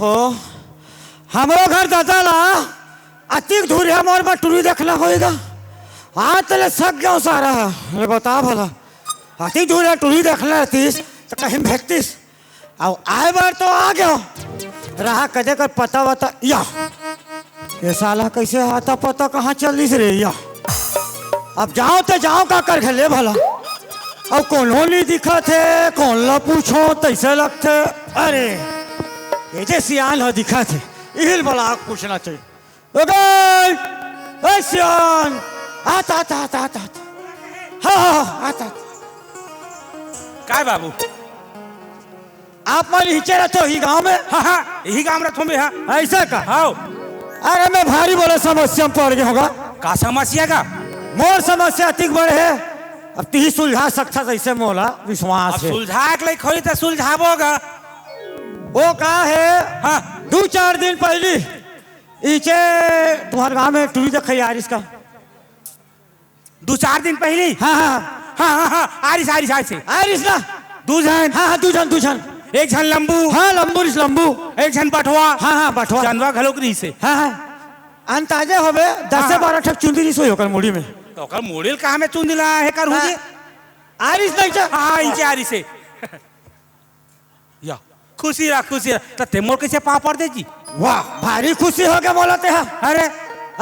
ओहो हमारो घर दादा ला अतिक दूर है मोर बटुरी देखना होएगा। हाँ तले सक गया सारा ये बता भला अतिक दूर है टुरी देखना रहतीस तो कहीं भेजतीस अब आए बार तो आ गया रहा कदे कर पता वता या ये साला कैसे आता पता कहाँ चलिस रे या अब जाओ तो जाओ का कर खेले भला अब कौन नहीं दिखा थे कौन ला पूछो तैसे लगते अरे ये जे सियान हो दिखा थे इहिल बला पूछना चाहिए ओके सियान आता आता आता आता हाँ आता काय बाबू आप मान हिचे रहते हो ही गांव में हाँ यही काम रखो में हाँ ऐसा का हाँ अरे मैं भारी बोले समस्या में पड़ गया होगा का समस्या का मोर समस्या अतिक बड़े है अब ती सुलझा सकता जैसे मोला विश्वास है सुलझा के लिए खोई तो सुलझाबोगा वो कहा है हाँ 2-4 दिन पहले इचे तुम्हारे गांव में टूरी देखा यार इसका 2-4 दिन पहले हाँ हाँ हाँ हाँ हाँ आरिस आरिस आरिस आरिस ना दूजन हाँ हाँ दूजन एक झन लंबू हाँ लंबू एक झन बटवा हाँ हाँ बटवा चंदवा घलोकरी से हाँ हाँ अंताजे होबे 10 से 12 ठक चुंदी सोई होकर मुड़ी में तो ओकर मोड़िल कहाँ में चुन दिला है कर हुजे आरिस नहीं चा हाँ इंचे आरिस से या खुशी रहा तो ते मोर कैसे पापड़ दे जी वाह भारी खुशी हो गया बोलते हैं अरे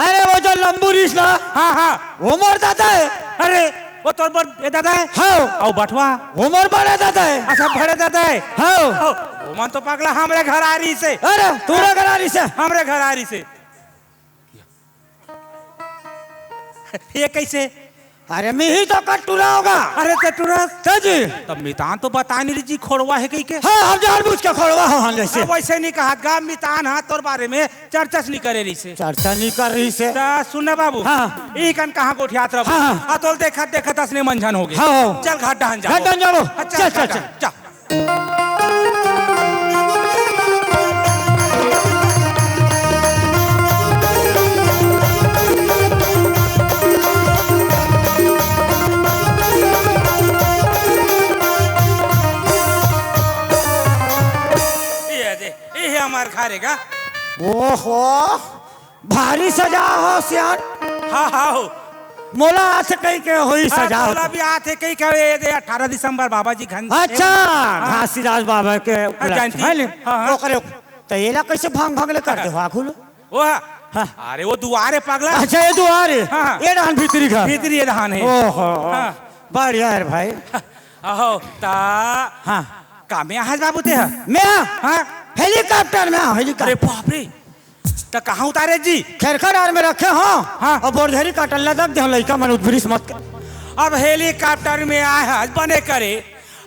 अरे वो जो लंबू रिस ना हाँ हाँ वो मोर दादा है अरे वो तोर बर ए दादा है हाँ और बटवा वो मोर बड़ा दादा है अच्छा बड़े दादा है हाँ वो मन तो पगला हमरे घर आ रही से अरे तूने करा रिस है हमरे घर आ रही से ये कैसे अरे मैं ही तो कटुरा होगा अरे कटुरा जी तब मितान तो बता नहीं जी खोड़वा है कहीं के हाँ हम जानबूझ के खोलवा हो हम जैसे वैसे नहीं कहा गा मितान हाँ तोर बारे में चर्चा नहीं करे रही से चर्चा नहीं कर रही से सुन बाबू हाँ। ई कन कहाँ गोठियात रहो हाँ। हाँ तो देखत असने मंझन हो गए हाँ। चल घाट डहन जाओ घाट डहन जाओ। चल चल, चल चल। चल ये हमार खारेगा ओहो भारी सजा हो सियान हाँ हाँ हो मोला आज कहीं के हुई सजा हो भी आते कई कहे 18 दिसंबर बाबा जी घन अच्छा घासीदास बाबा के जानती? है ले हाँ। ओकरे तो ये ला कैसे भांग ले कर दे हाखुल वो अरे वो दुआरे पगला अच्छा ये दुआरे हाँ। ये रहन भीतरी घर भीतरी ये रहन है ओहो हाँ। बढ़िया है भाई अहो ता हाँ कामे आज बाबू ते मैं हाँ हेलीकॉप्टर में अरे हेलीकॉप्टर बाप रे तो कहाँ उतारे जी खेरखर आर में रखे हो हाँ। और बोरधरी काटल लदक दे लइका मन उठबरिस मत कर। अब हेलीकॉप्टर में आए हैं बने करे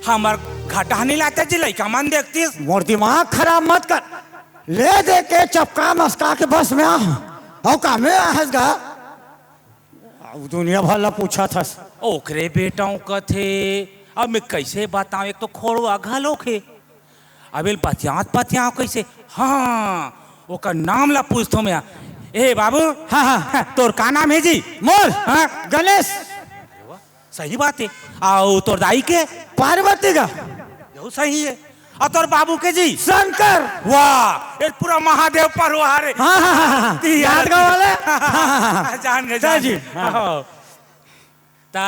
हमार घाटा नहीं लाते जी लइका मन देखती मोर दिमाग खराब मत कर ले दे के चपका मस्का के बस में आ और का में हंस गा दुनिया भर ला पूछा था ओकरे बेटाओं कथे अब मैं कैसे बताऊं एक तो खोड़वा घलोखे अब बतियात कैसे हाँ ओकर नाम ला पूछतो मैं ए बाबू हाँ हाँ तोर का नाम है जी मोर हाँ गणेश सही बात है आओ तोर दाई के पार्वती का यो सही है और तोर बाबू के जी शंकर वाह ये पूरा महादेव परवार है हाँ हाँ हाँ हाँ याद गाँव वाले जान गए जी, जी ता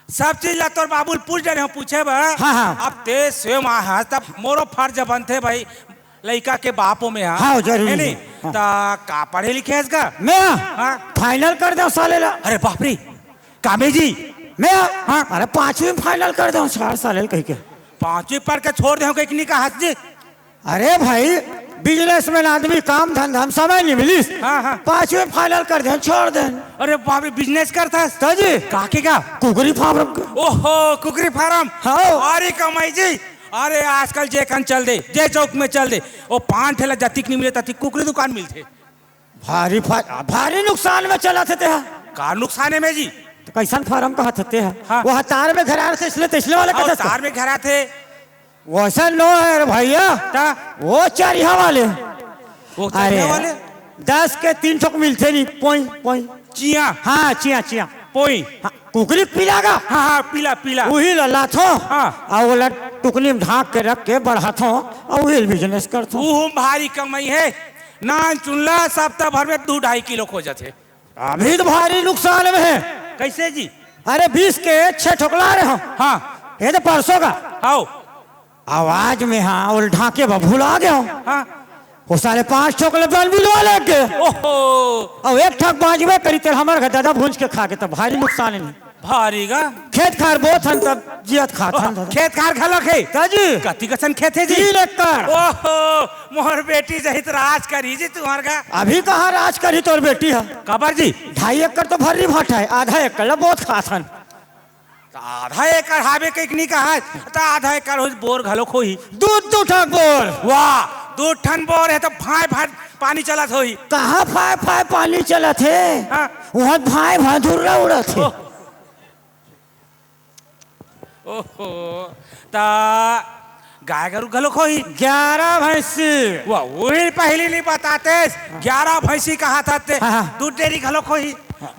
सब चीज ला तोर बाबू पूछ रहे हो पूछे बा हाँ, हाँ। अब ते स्वयं आहा तब मोरो फर्ज बनते भाई लड़का के बापों में हाँ, जरूरी है नहीं हाँ। ता का पढ़े लिखे है इसका मैं हाँ। फाइनल कर दो साले ला अरे बाप रे कामे जी मैं हाँ। अरे 5वीं फाइनल कर दो 4 साल कह के 5वीं पढ़ के छोड़ दे कहीं का हंस जी अरे भाई बिजनेसमैन आदमी काम धंधा समय नहीं मिली हाँ, हाँ। 5वीं फाइनल कर दे छोड़ दे अरे बाप रे बिजनेस करता तो जी काके का कुकरी फार्म ओहो कुकरी फार्म हाँ। अरे कमाई जी अरे आजकल जे कन चल दे जे चौक में चल दे वो 5 ठेला जतिक नहीं मिले ततिक कुकरी दुकान मिलते भारी नुकसान में चला थे का नुकसान है में जी तो कैसन फार्म कहा थे हाँ। वो तार में घर थे इसलिए वाले और कहते तार में घर थे वैसा नो है भैया ता वो चरिया वाले वो अरे चढ़ने वाले 10 के 3 ठोक मिलते नहीं पोई पोई चिया हाँ चिया पोई हाँ, कुकरी पिलागा हाँ हाँ पीला पीला वही लला थो हाँ। और वो टुकनी में ढाक के रख के बढ़ा थो और वही बिजनेस कर थो तू भारी कमाई है नान चुनला सप्ताह भर में 2-2.5 किलो खो जाते। अभी तो भारी नुकसान में है। कैसे जी? अरे 20 के 6 ठोकला रहे हो हाँ ये तो परसों का आओ आवाज में हाँ और ढाके भूल आ गया हूँ हाँ वो साले 5 ठोकले बन बिलवा लेके ओहो और एक ठक बाजबे करी तेल हमारे घर दादा भूंज के खा के तब भारी नुकसान नहीं भारी गा खेत खार बहुत हन तब जियत खात हन दादा खेत खार खलक है ताजी कति कसन खेत है जी? 3 एकड़ ओहो मोहर बेटी सहित राज करी जी तुम्हार का। अभी कहाँ राज करी तोर बेटी है कबर जी 2.5 एकड़ तो भर्री भाटा है आधा एकड़ ला बहुत खात हन आधा एकड़ हावे के कहा तो आधा एकड़ हो बोर घलो खोही दूध ठक बोर वाह 2 टन बोर है तो भाई भाई पानी चलत होई कहाँ फाय फाय पानी चला थे हाँ। वहाँ भाई भादुर्रा उड़ा थे ओहो ता गाय गरु घलो खोही 11 भैंसी वाह वही पहली नहीं बताते 11 भैंसी कहा था ते हाँ। दूध डेरी घलो खोही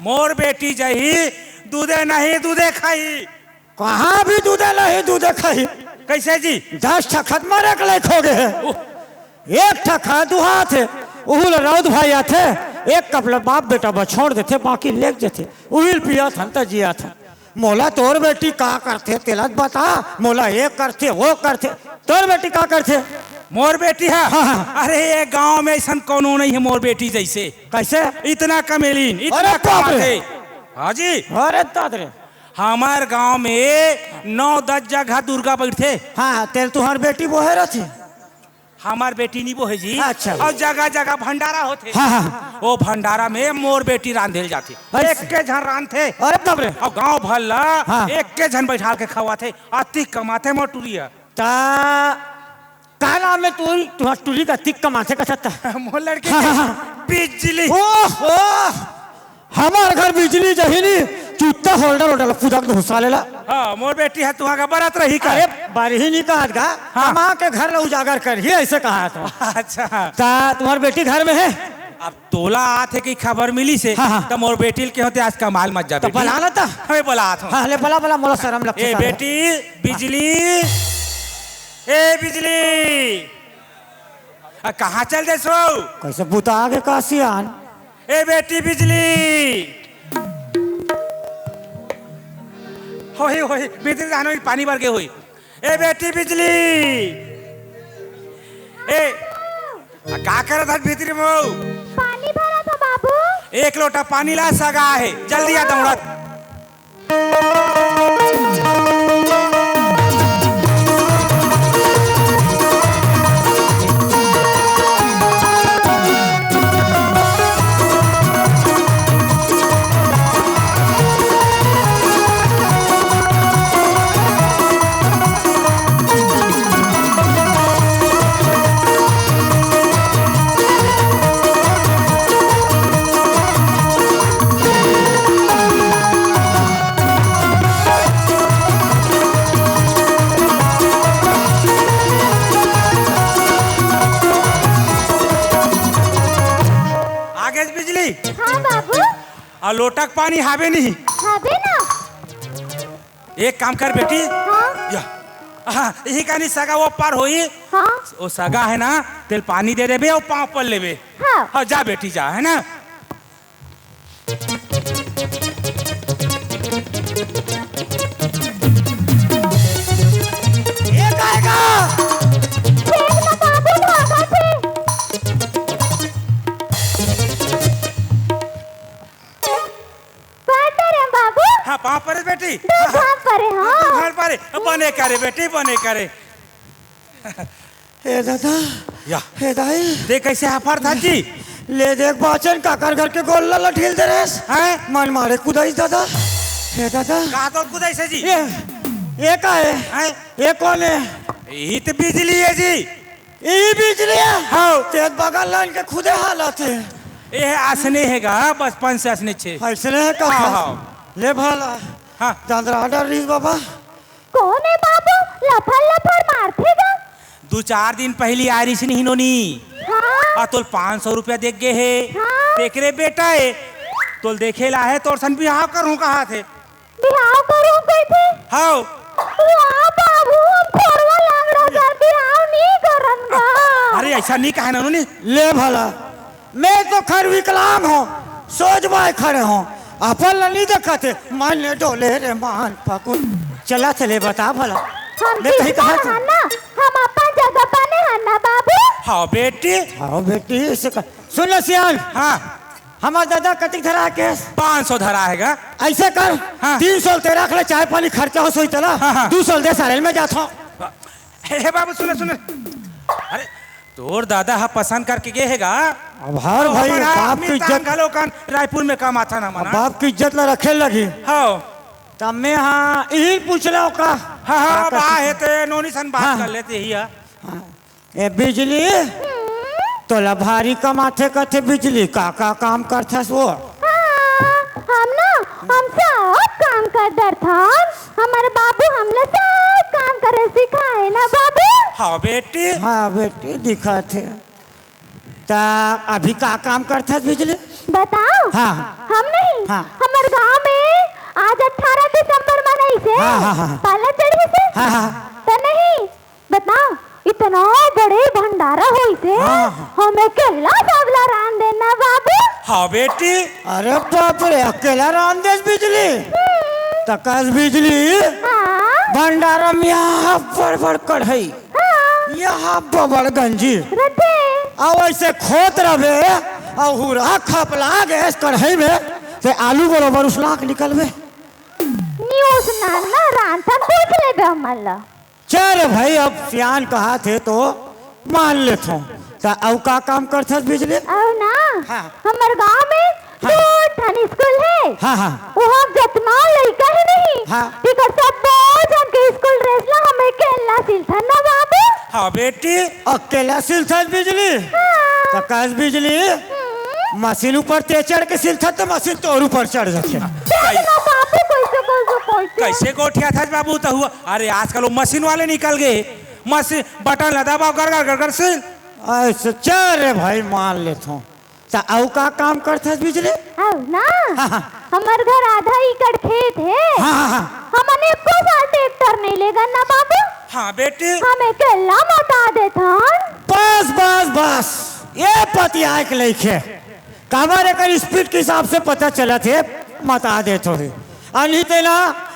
मोर बेटी जही दूधे नहीं दूधे खाई कहाँ भी दूधे नहीं दूधे खाई कैसे जी? 10 ठखत मारे के लायक हो गए एक ठखा दुहा थे उहुल रौद भाई आथे एक कपड़ा बाप बेटा बछोड़ देते बाकी लेक जेते उहिल पिया था त जिया था मोला तोर बेटी का करते तेलत बता मोला ये करते वो करते तोर बेटी का करते मोर बेटी है हाँ। अरे ये गांव में ऐसा कौनो नहीं है मोर बेटी जैसे कैसे इतना कमेलीन इतना अरे बाप रे। कमाते। हाँ जी अरे तादरे हमार गांव में 9-10 जगह दुर्गा बैठते हाँ तेल तुहार बेटी बोहे रही हमार बेटी नहीं वो है जी। अच्छा। और जगह जगह भंडारा होते हाँ हाँ वो भंडारा में मोर बेटी रांधेल जाती अच्छा। एक के झन रांधते अरे बाप रे और गांव भल्ला हाँ। एक के झन बैठा के खवाते अति कमाते मोटुरिया ता का नाम है तू टूली का तिक कमाते का सकता मोर लड़के हाँ, के हाँ। बिजली ओह हमार घर बिजली जहीनी चुत्ता होल्डर होल्डर पुदक घुसा लेला हाँ मोर बेटी है तुहा का बरात रही का अरे बारही नहीं कहा गा हाँ। माँ के घर उजागर कर ही ऐसे कहा था अच्छा ता तुम्हारी बेटी घर में है अब तोला आते की खबर मिली से हाँ, हाँ। तो मोर बेटी के होते आज कमाल मत जा तो बेटी। बुला लेता हमें बुला आता हूँ। हाँ ले बला बला मोला शर्म लगता ए बेटी बिजली ए बिजली कहाँ चल दे सो कैसे बुता आगे कासियान ए बेटी बिजली होई होई भीतर जानो पानी भर के होई ए बेटी बिजली ए का करत है भीतर में पानी भरा था बाबू। 1 लोटा पानी ला सगा है जल्दी आ दौड़त आगे बिजली हाँ बाबू। और लोटक पानी हावे नहीं हबे ना। एक काम कर बेटी हाँ या हाँ यही कहानी सगा वो पार होई हाँ वो सगा है ना तेल पानी दे देबे और पाँव पर लेबे हाँ। हाँ जा बेटी जा है ना एक आएगा खेत में बाबू भागा थे। पढ़ते रहे बाबू। हाँ पाँव पर है बेटी दो भाग परे हाँ। घर पर बने करे बेटी बने करे हे दादा या हे दाई देख कैसे हफर था जी ले देख बाचन काकर घर के गोल्ला लठील दे रेस हैं मन मारे कुदाई दादा हे दादा कहा तो कुदाई से जी ये का है हैं ये कौन है यही तो बिजली है जी ये बिजली है हाँ तेज बगल लाइन के खुदे हालत है ये आसने हैगा बचपन से आसने छे ऐसे है का हाँ, हाँ। ले भला हाँ दादरा ऑर्डर री बाबा कौन है बाबू? लफर लफर मारते जा। 2-4 दिन पहली आरिस नहीं नोनी हाँ आ तोल 500 रुपया देख गे है हाँ। देख रे बेटा है तोल देखे ला है तोर सन बिहाव करूं कहा थे हाउ वाह बाबू हम खोरवा लांगड़ा कर बिहाव नहीं करनगा। अरे ऐसा नहीं कहा ना उन्होंने। ले भला, मैं तो खर विकलांग हूँ, सोच बाय खड़े हूँ, अपन नहीं देखते मान ले डोले रे मान पकुन चला चले बता भला। हम मैं कहीं कहा था? ना हम अपन जगह पाने हन्ना बाबू। हाँ बेटी। आओ बेटी इसे सुन ले सियान, हाँ हमारा दादा कतिक धरा केस 500 धरा हैगा। ऐसे कर हाँ। 300 तेरा रख ले, चाय पानी खर्चा हो सोई तला, हाँ, हाँ। 200 दे सारे में जाता हूँ। हे बाबू सुने सुने, अरे तोर दादा हा पसंद करके गए हैगा। अब हर भाई बाप की इज्जत, रायपुर में काम आता ना अब मना। बाप की इज्जत ला रखे लगी। हाँ तब मैं हाँ यही पूछ रहा हूँ का हाँ हाँ बा है ते नोनी सन बात हाँ। कर लेते ही है। ए बिजली तोला भारी कमाथे कथे बिजली का काम करता वो। हम ना हम सब काम कर दर था, हमारे बाबू हमने सब काम करे सिखाए ना बाबू। हाँ बेटी। हाँ बेटी दिखा थे ता अभी का काम करता बिजली बताओ। हाँ। हम नहीं हाँ। हमारे गांव में आज 18 दिसंबर मनाई से हाँ, हाँ, हाँ। पाला चढ़ी से हाँ, हाँ। तो नहीं बताओ इतना बड़े भंडारा हुई से हाँ, हाँ। हमें केला सबला रान देना बाबू। हाँ बेटी। अरे बाप रे अकेला रामदेव बिजली तकस बिजली हाँ भंडारा में यहाँ बड़ कढ़ाई, हाँ यहाँ बबड़ गंजी, रथे और ऐसे खोत रहे और हुरा खपला गैस कढ़ाई में से आलू बरोबर उसला के निकलबे। न्यूज़ ना रान था पूछ ले बे हमला। चल भाई अब सियान कहा थे तो मान लेता हूँ। औ का काम करते बिजली? और ना हाँ। हमारे गांव में दो ठन स्कूल है। हाँ हाँ वहाँ जितना लड़का है नहीं हाँ। टिकट सब बहुत जन के स्कूल ड्रेस ला हमें केला सिलथा ना बाबू। हाँ बेटी। अकेला सिलथा बिजली हाँ। तकस बिजली मशीन ऊपर ते चढ़ के सिलथा तो मशीन तोर ऊपर चढ़ जाते। देखना बाबू कैसे कैसे गोठिया था बाबू तो हुआ। अरे आजकल वो मशीन वाले निकल गए, मशीन बटन लगा दबाओ गड़ गड़ गड़ से। ऐसे चल रे भाई मान लेता हूँ। औ का काम करते बिजली? अब ना हाँ, हाँ। हमारे घर आधा एकड़ खेत है। हाँ हाँ हाँ हमने को साल ट्रैक्टर नहीं लेगा ना बाबू। हाँ बेटी। हमें केला बता देता। बस बस बस ये पति आए के लेके काबर कर स्पीड के हिसाब से पता चला थे बता दे थोड़ी नहीं तेना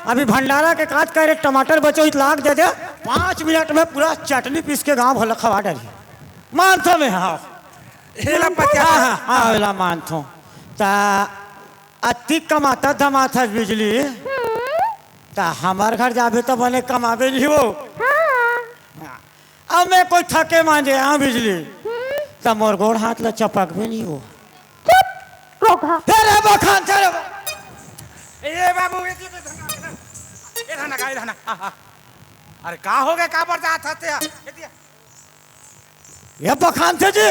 अभी भंडारा के काट कर टमाटर बचो इतलाक दे दे 5 मिनट में पूरा चटनी पीस के गाँव भला खवा डाली मानथो में। हाँ हेला पतिया। हाँ हाँ हाँ वेला मानथो ता अति कमाता धमाथा बिजली ता हमार घर जाबे तो बने कमाबे नहीं वो। हाँ अब मैं कोई थके मांझे हाँ बिजली ता मोर गोड़ हाथ ला चपक भी नहीं हो। चुप रोगा। तेरे बखान तेरे ए बाबू ये रहना का रहना। अरे का हो गया का बर्दाश्त होते ये बखान थे जी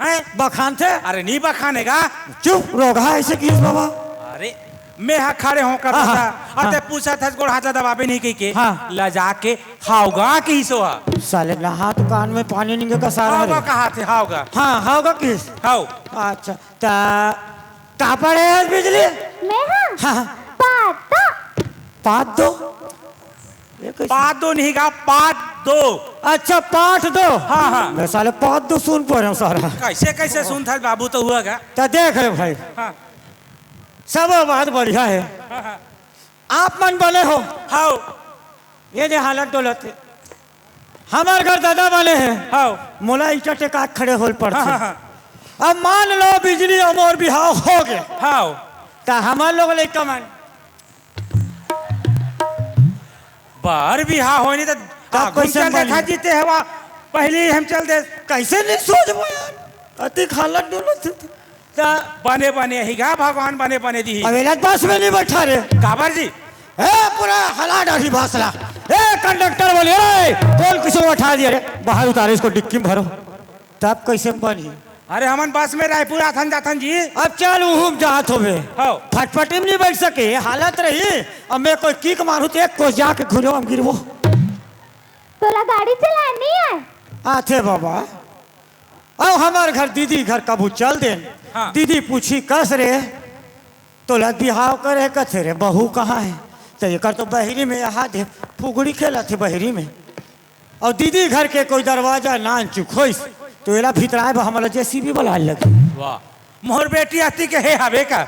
हैं। बखान थे। अरे नहीं बखानेगा। चुप रोगा ऐसे किस बाबा? अरे मैं हा खड़े होकर हाँ, था हाँ, अते पूछा था गोड़ हाथ दबाबे नहीं कही के हाँ। लजा के हाउगा की हिस्सो हा। साले नहा दुकान में पानी नहीं का सारा हाउगा रे। कहा थे हाउगा। हाँ होगा किस? हाउ अच्छा ता का पड़े है बिजली? मैं हाँ हाँ पाता। पाँच दो ये कैसे? पाँच दो नहीं का पाँच दो। अच्छा पाँच दो। हाँ हाँ मैं साले पाँच दो सुन पा रहा हूँ सारा। कैसे कैसे सुन था बाबू तो हुआ का। तो देख रहे भाई हाँ सब बात बढ़िया है। आप मन बने हो हाउ ये जो हालत डोलत है हमारे घर दादा वाले हैं हाउ मोला ईटा टेका खड़े होल पड़ते। हाँ, हाँ, अब मान लो बिजली और बिहाव हो गए हाउ तो हमार लोग ले कमान बाहर भी हाँ हो नहीं तो तब कैसे चल देखा बनी? जीते हवा पहले ही हम चल दे। कैसे नहीं सोच यार अति हालत डोलत है। बने बने ही गा भगवान बने बने दी। अवेला बस में नहीं बैठा रे काबर जी ए पूरा हला डाली भासला ए कंडक्टर बोले ए कौन किसी को उठा दिया रे बाहर उतारे इसको डिक्की में भरो तब कैसे बनी। अरे हमन बस में रायपुर आथन जाथन जी। अब चल उहुम जात होवे हाउ फटफटी में नहीं बैठ सके हालत रही अब मैं कोई किक मारू तो एक को जाके घुरो हम गिरबो। तोला गाड़ी चलानी है? आथे बाबा अब हमारे घर दीदी घर कबू चल दे। हाँ। दीदी पूछी कस रे तोला बिहाव करे कथे रे बहू कहाँ है तो एक तो बहरी में यहाँ दे फुगड़ी खेला थे बहरी में और दीदी घर के कोई दरवाजा ना चुखोइस तो एला भीतराए हमारा जेसीबी बुला लगे। वाह मोर बेटी आती के है हवे का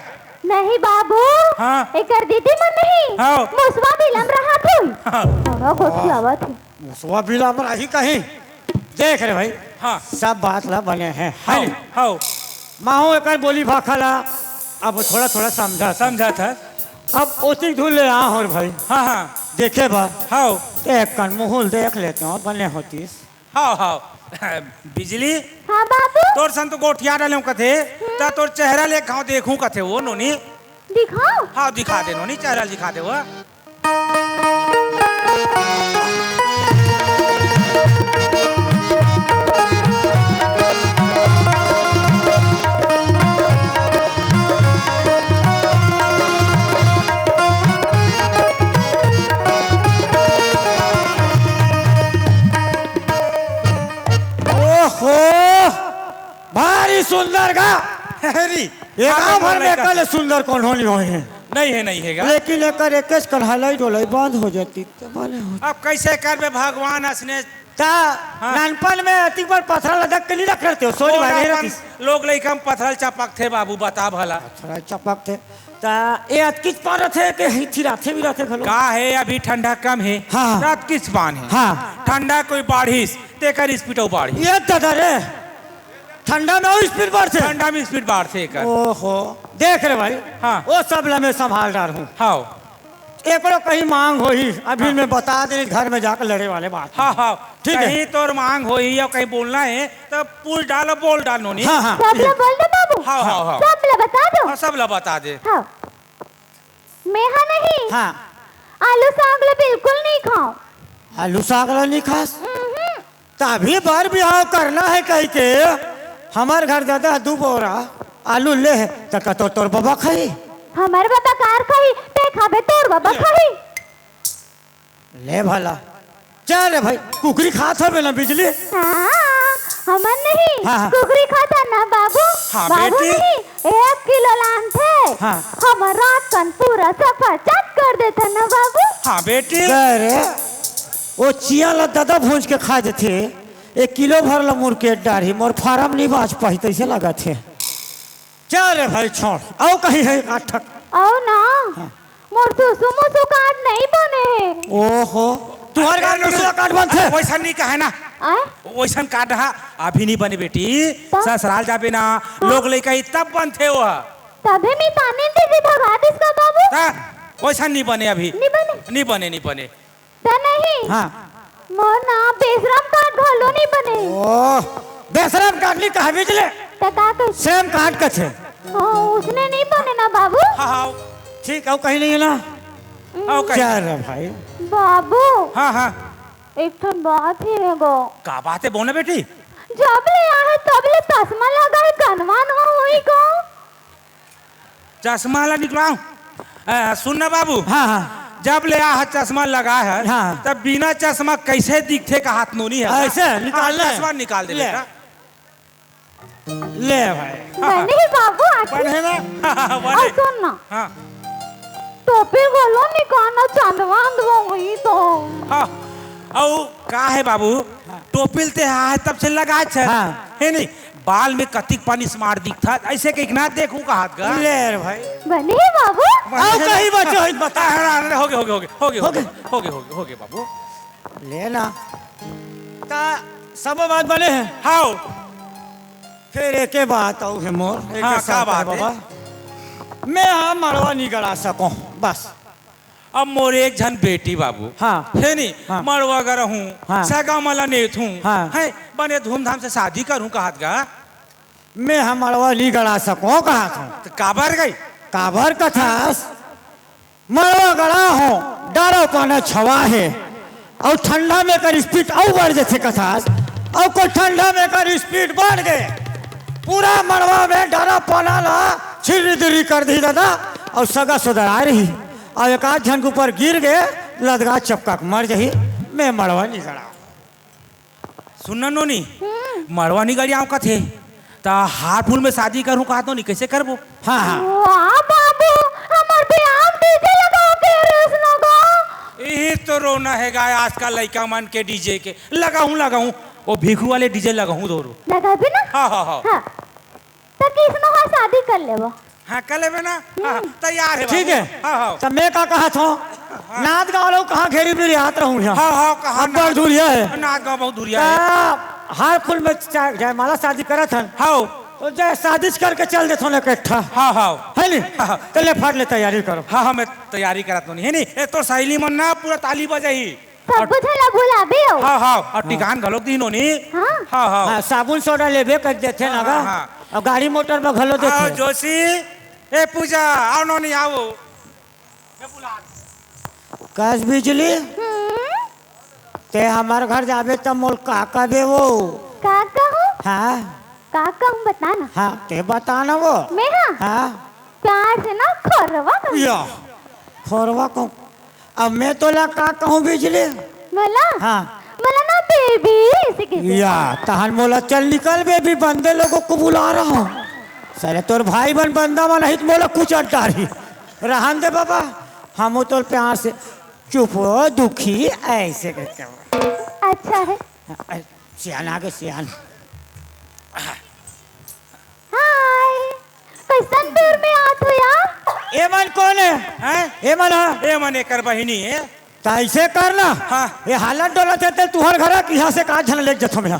नहीं बाबू हाँ। एकर दीदी मन नहीं हाँ। मुसवा बिलम रहा थी हाँ बड़ा गोठी आवत है मुसवा बिला में रही कहीं देख रहे भाई हाँ सब बात ला बने हैं हाँ हाँ माहो एक बोली भाखला अब थोड़ा थोड़ा समझा समझा था अब ओती धुल ले आ और भाई हाँ हाँ देखे बा हाँ एक कन मुहुल देख लेते हो बने होतीस हाँ हाँ बिजली हाँ बाबू तोर सन तो गोठिया डाले कथे ता तोर चेहरा ले खाओ देखूं कथे वो नोनी दिखाओ हाँ दिखा दे नोनी चेहरा दिखा दे वो ओहो भारी सुंदर का हेरी ये गांव भर में कल सुंदर कौन होनी हुई है नहीं हैगा लेकिन एकर एक कन्हलाई डोलाई बंद हो जाती तो माने हो अब कैसे करबे भगवान असने ता नानपन में अति बार पत्थर लदक के नहीं रख करते हो सोनी भाई रहती लोग लइका में पत्थर चपक थे बाबू बता भला थोड़ा चपक थे ता ये अतकिच पर थे कि हिथी राथे भी रहते खलो का है अभी ठंडा कम है हाँ। रात किस पान है हाँ। ठंडा कोई बाढ़िस तेकर स्पीड बाढ़ी ये दादा रे ठंडा में स्पीड बढ़ थे ठंडा में स्पीड बाढ़ थे कर ओहो देख रहे भाई हाँ। वो सब ला मैं संभालदार हूँ हाँ एकरो कहीं मांग होई अभी मैं बता दे घर में जाकर लड़े वाले बात हाँ हाँ ठीक है। कहीं तोर मांग हो या कहीं बोलना है तो पुल डालो बोल डाल नोनी हाँ हाँ सब लोग बोल दो बाबू हाँ हाँ हाँ सब लोग बता दो हाँ, सब ला बता दे हाँ मेहा नहीं हाँ आलू सागले बिल्कुल नहीं खाओ आलू सागला नहीं खास तभी बार बिहाव करना है कह के हमार घर दादा दू बोरा आलू ले है तक तो तोर बाबा खाई हमारे बाबा कार खाई ते खाबे तोर बाबा खाई ले भला चल भाई कुकरी खात हो ना बिजली हाँ हमन नहीं हाँ। कुकरी खाता ना बाबू हाँ, बाबू बेटी। नहीं 1 किलो लान थे हाँ। हम रात कन पूरा सफा चट कर देते ना बाबू हाँ बेटी अरे वो चिया ला दादा भूंज के खा देते 1 किलो भर ला मुर्केट डाढ़ी मोर फार्म नहीं बाज पाई तैसे लगा थे चल रे भाई छोड़ आओ कहीं है आठक आओ ना मोर सुसु मुसु काट नहीं बने हैं ओहो तुम्हारे घर में दूसरा कार्ड बंद है वैसा नहीं कहे ना आए वैसा कार्ड रहा अभी नहीं बने बेटी तो? ससुराल जाबे ना लोग लइका तब बन थे वो तभी मैं ताने दीदी भगा दिसका बाबू वैसा नहीं बने अभी नहीं बने नहीं बने ता नहीं हाँ मोर ना बेशरम काट घलो नहीं बने ओह बेशरम कार्ड नहीं कहा बिजले ता का कर सेम कार्ड का थे उसने नहीं बने ना बाबू हाँ हाँ ठीक है कहीं नहीं है ना आओ कहीं क्या रे भाई बाबू हाँ हाँ एक तो बात है गो का बात है बोलना बेटी जब ले आए तब ले चश्मा लगा है कनवान हो हुई को चश्मा ला निकलाऊं सुन ना बाबू हाँ हाँ जब ले आ चश्मा लगा है हाँ। तब बिना चश्मा कैसे दिखते का हाथ नोनी है ऐसे निकाल हाँ, ले। चश्मा निकाल दे ले। बेटा ले भाई बने बाबू आके बने ना हाँ, और बने। सुन ना हाँ टोपी गलो निकालना चंदवान होई तो हाँ औ का है बाबू टोपिल ते है तब से लगाए छे हाँ। है नहीं बाल में कतिक पानी स्मार्ट दिखता ऐसे के ना देखूं का हाथ का ले रे भाई बने बाबू आओ कहीं बच्चों ही बता हो गए बाबू लेना ता सब बात बने हैं हाँ फिर एक ही बात आओ है मोर एक हाँ, ही साथ का बात है? बाबा मैं हाँ मरवा नहीं गड़ा सकूं बस अब मोर एक जन बेटी बाबू हाँ। है नहीं हाँ। मरवा गर हूँ हाँ। सगा मला नेत हूँ हाँ। है बने धूमधाम से शादी करूँ का हाथ का मैं हाँ मरवा नहीं गड़ा सकूं कहा था तो काबर गई काबर कथास मरवा गड़ा हूँ डरो पाना छवा है और ठंडा में कर स्पीड और बढ़ जाते कथास और कोई ठंडा में कर स्पीड बढ़ गए पूरा मरवा में डरा पाना ला छिरी दिरी कर दी दादा और सगा सुधर आ रही और एक आध झन के ऊपर गिर गए लदगा चपका के मर जाही मैं मरवा नहीं गड़ा सुनना नोनी मरवा नहीं गड़ी आऊँ का थे ता हाथ फूल में शादी करूँ कहा तो नहीं कैसे करबो हाँ हाँ वाह बाबू हमार पे आम डीजे लगाओ के रेस ना यही तो रोना है गाय आजकल लड़का मन के डीजे के लगाऊं वो भीखू वाले डीजे लगाऊं दोनों। लगा भी ना। हाँ हाँ हाँ हाँ तो किसनो हाँ शादी कर लेबो। हाँ कर लेबे ना। हाँ तैयार है ठीक बाबू। है। हाँ हाँ तब मैं का कहा था नाच गा लो कहाँ घेरी भी रियात रहूँ यहाँ। हाँ हाँ कहा अब बड़ दूरिया है। नाच गाँव बहुत दूरिया है। हर फुल में जयमाला शादी करा था हाँ तो जय शादी करके चल देते ना इकट्ठा हाँ हाँ है नी। हाँ। तो ले फाट ले तैयारी करो। हाँ हाँ मैं तैयारी कराता हूँ है नी। ए तो सहेली मन ना पूरा ताली बजाई। सब कुछ है बुला भी हो। हाँ हाँ और टिकान घलोक दी इन्होंने। हाँ हाँ हाँ हाँ, साबुन सोडा लेबे कर देते ना हाँ, हाँ। अब गाड़ी मोटर में घलो आओ देते। जोशी ए पूजा आओ नोनी आओ मैं बुला। कैश बिजली ते हमारे घर जाबे तब मोल का दे वो। का कहूँ हाँ का कहूँ बताना। हाँ ते बताना वो। मैं हाँ हाँ प्यार से ना खोरवा कहूँ। या खोरवा को अब मैं तो ला का कहूँ बिजली। बोला हाँ बोला ना बेबी ऐसे कैसे। या तहन मोला चल निकल बेबी बंदे लोगों को बुला रहा हूँ। सरे तोर भाई बन बंदा मन हित मोला कुछ अड्डारी रहन दे बाबा हम तो प्यार से चुप हो दुखी ऐसे करते हो। अच्छा है। सियान आगे सियान। हाय कैसन दूर में आत हो यार। ए मन कौन है? हैं ए मन है? ए मने कर बहिनी है। तो ऐसे करना। हाँ। ये हालत डोलत है तुहर घर की यहाँ से कहा झन ले जथो में।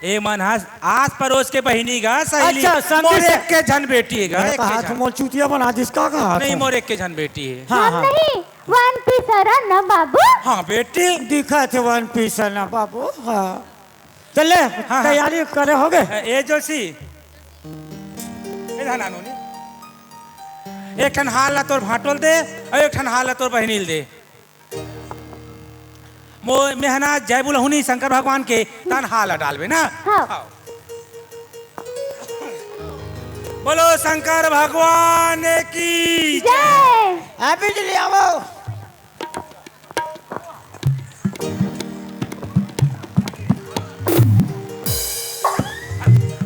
ए मन आस पड़ोस के बहिनी का सहेली अच्छा, समझी मोर से- एक के जन बेटी है गा, एक के हाथ जन। मोल चूतिया बना जिसका कहा नहीं मोर एक के जन बेटी है। हाँ हम हाँ नहीं वन पीस ना बाबू। हाँ बेटी दिखा थे वन पीस है ना बाबू। हाँ चले हाँ। तैयारी करे हो गए। ए जोशी इधर नानू नी एक ठन हाल ला तोर भाटोल दे और एक ठन हाल ला तोर बहनील दे। मो मेहना जय बुलहुनी शंकर भगवान के तन हाल डालबे ना। हाँ। बोलो शंकर भगवान की जय। बिजली आओ।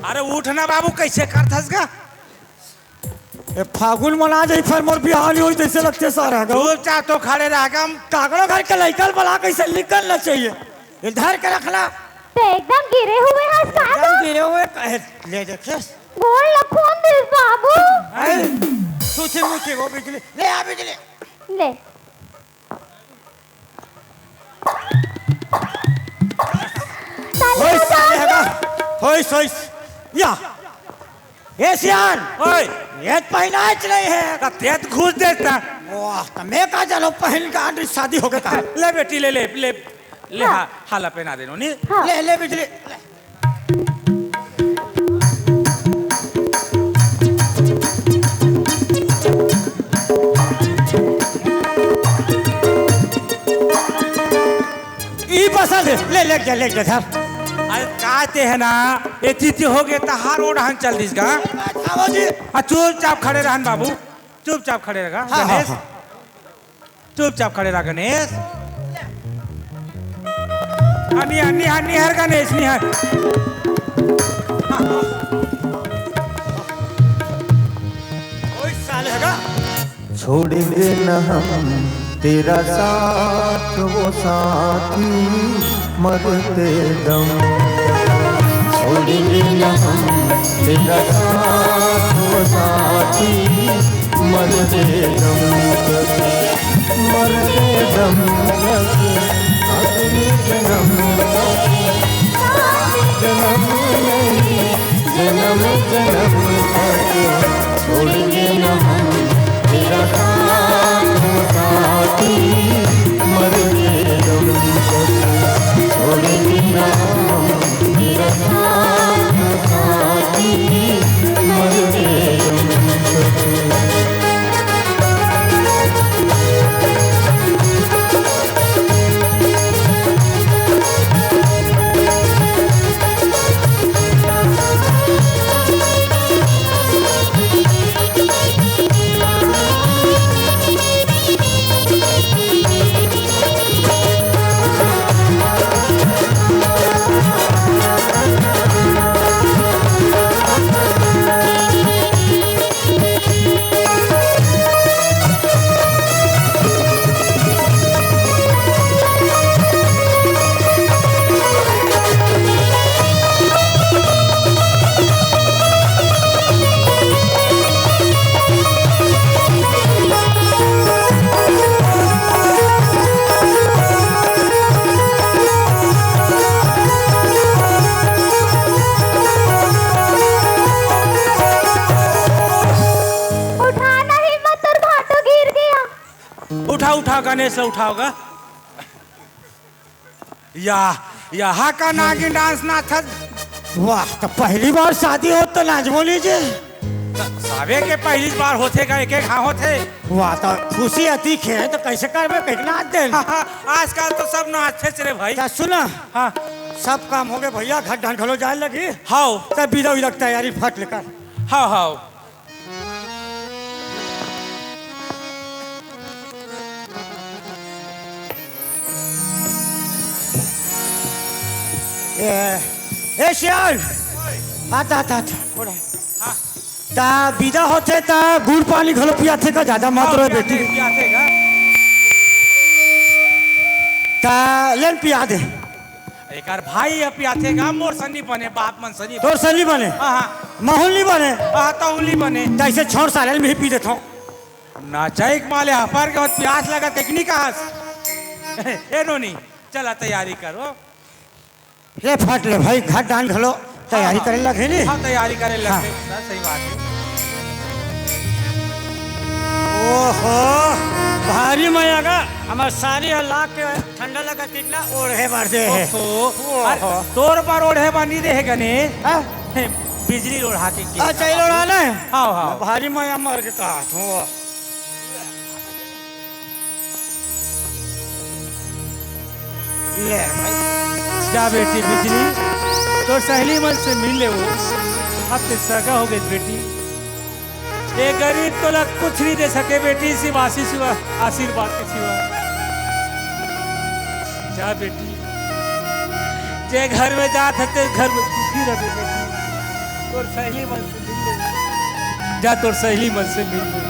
अरे उठना बाबू कैसे करथस गा। ए फागुन मना जाई फिर मोर बिहार नहीं होई जैसे लगते सारा गा। चुपचाप तो खड़े रह गम। कागड़ो घर के लइकल बला कैसे निकलना चाहिए इधर के रखना। तो एकदम गिरे हुए हैं एकदम साहब। गिरे हुए कहे ले देखे। गोल लखून दिस बाबू। सूची मुची वो बिजली ले आ बिजली। ले होई सालेगा होई सोई या ए सियान ओए ये पहनाच नहीं है। का तेत घुस देता। वाह तो मैं का जानो पहन का आंटी शादी हो गया। ले बेटी ले ले ले ले हाला पहना देनो नी। हाँ। ले ले बिजली ले। ई पसंद है ले जा धर। अरे कहते है ना ये चीज हो गए तो हर ओढ़ हन चल दिस गा। आओ जी। चुपचाप खड़े रहन बाबू चुपचाप खड़े रहा हाँ, हाँ, गणेश। हाँ। चुपचाप खड़े रहा गणेश। निहार गणेश निहार। ओए साले हैगा। छोड़ेंगे न हम तेरा साथ वो साथी मरते दम। छोड़ेंगे न हम तेरा साथ वो साथी मरते दम। मरते दम अगले जन्म जन्म नहीं जन्म जन्म तक छोड़ेंगे न हम तेरा साथ वो साथी मरते दम तक छोड़ेंगे न हम तेरा साथ वो साथी मरते दम तक। गणेश से उठाओगा यहाँ का नागिन डांस ना था। वाह, तो पहली बार शादी हो तो नाच लीजिए। सावे के पहली बार होते का एक एक हाँ होते। वाह, तो खुशी अति खे तो कैसे करबे कहीं नाच दे। आजकल तो सब नाचे रे भाई। क्या सुना, हाँ सब काम हो गए भैया, घर ढान घलो जाए लगी। हाउ तब बिदा उदा की तैयारी फट लेकर। हाउ हाउ ए श्याल, आता आता ता बिदा होते ता गुड़ पानी घलो पिया थे का ज्यादा मात्रा में बेटी ता लेन पिया दे। एक भाई अब पियाथे का मोर सनी बने बाप मन सनी तोर सनी बने हाँ माहौल नहीं बने तौली बने तैसे छोड़ साले में ही पी देता हूँ ना चाहे माले हफार के बाद प्यास लगा टेक्निक ए नोनी चला तैयारी करो। ये फट ले भाई, घर डांड घलो तैयारी करे लगे नी। हाँ तैयारी करे लगे सही बात है। ओहो भारी मजा का हमार सारी लाख के ठंडा लगा कितना ओढ़े मार दे है। तोर पर ओढ़े बनी दे है गने बिजली ओढ़ा के अच्छा ये उड़ाना है। हाँ हाँ भारी मजा मर के कहा तू। ले भाई जा बेटी बिजली तो सहेली मन से मिल ले वो अब तो सगा हो गई बेटी। ये गरीब तो लग कुछ नहीं दे सके बेटी सिर्फ आशीर्वाद के सिवा। जा बेटी जे घर में जा थे घर में दुखी रहे बेटी। तोर सहेली मन से मिल ले जा, तोर सहेली मन से मिल ले।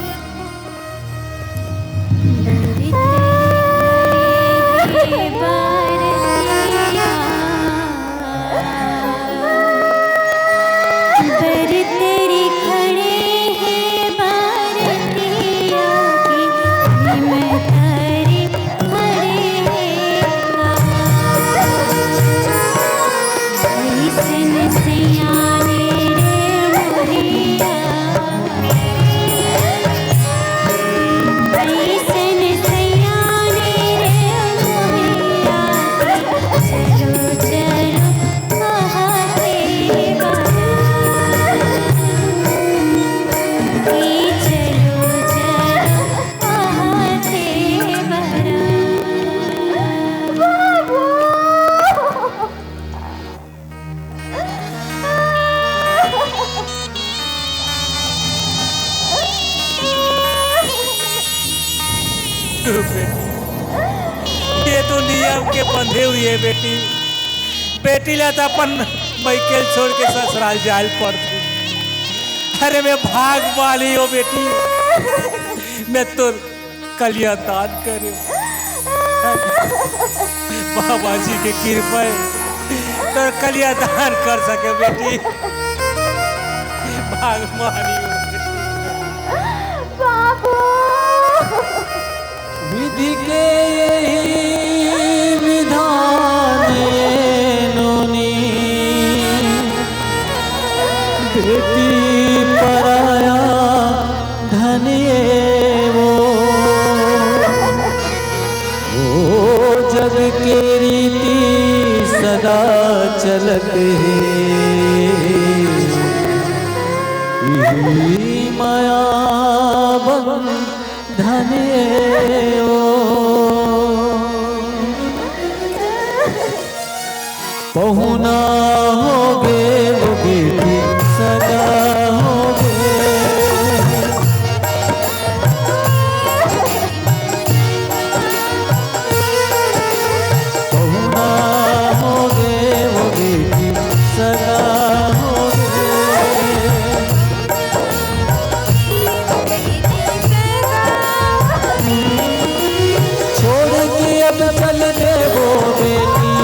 ये तो नियम के बंधे हुई है बेटी। बेटी ला तो अपन मैकेल छोड़ के ससुराल जाल पड़ती। अरे मैं भाग वाली हो बेटी, मैं तो कलिया दान करे बाबा जी के कृपा तो कलिया दान कर सके बेटी। भाग वाली हो बाबू विधि के यही विधान नोनी बेटी पराया धनिए वो जग के रीति सदा चलत है माया बन धनिए ओ पहुना हो गे वो बेटी सदा हो गे पहुना हो गे वो बेटी सदा हो गे छोड़ के अब चल दे वो बेटी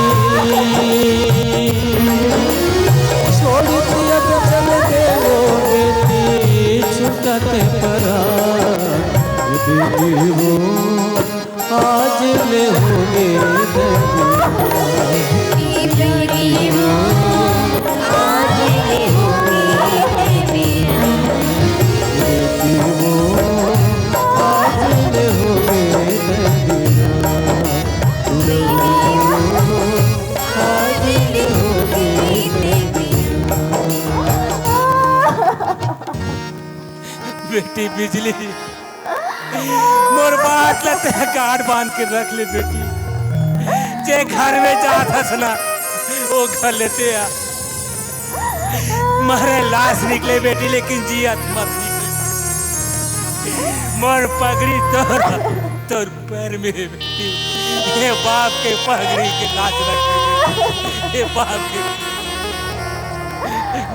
छोड़ के अब चल दे वो बेटी छुटते परा बेटी वो आज ले होगे बेटी वो आज ले होगे बेटी वो आज ले होगे बेटी बिजली मोर बात लते गाड़ बांध के रख ले बेटी। जे घर में जात हसना वो घर लेते आ। मारे लाश निकले बेटी लेकिन जियत मत निकले। मोर पगड़ी तोर पैर में बेटी। ये बाप के पगड़ी के लाज रखे ये बाप के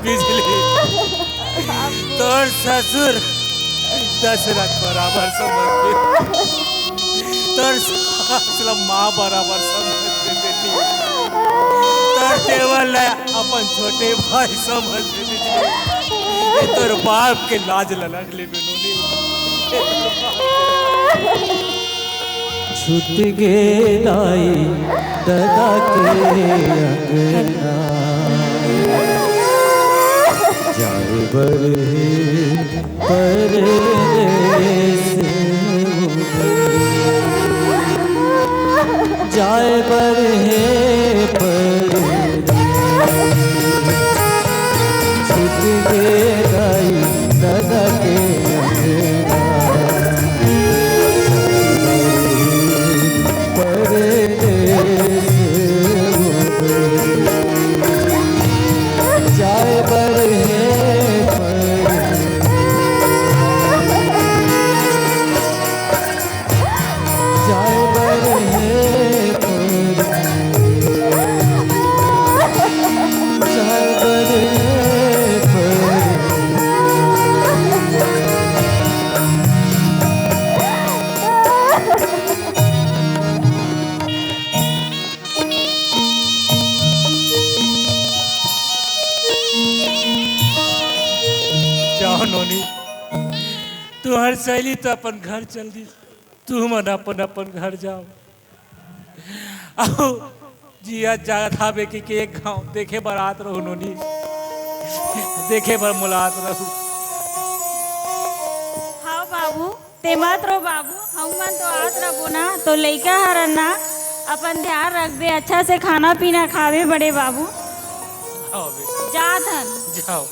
बिजली। तोर ससुर दशरथ बराबर समझते। तोर सास माँ बराबर समझते बेटी। तोर देवल अपन छोटे भाई समझते बेटी। ये तोर बाप के लाज ललक ले बेनोनी। छूट गे दाई दादा के अंगना जाए बरहे परदेस जाए बरहे परदेस छूट गे दाई दादा के अंगना जाए बरहे जाए बरहे जाए जाओ नोनी तुम्हार सहेली तो अपन घर चल दी। तू मन अपन अपन घर जाओ। आओ जिया जागत हावे कि एक गांव देखे बारात रहू नोनी। देखे बर मुलाकात रहू। हाँ बाबू ते मत रो बाबू हम मन तो आत रहो ना तो लइका हरन ना अपन ध्यान रख दे अच्छा से खाना पीना खावे बड़े बाबू आओ बेटा जात हन जाओ।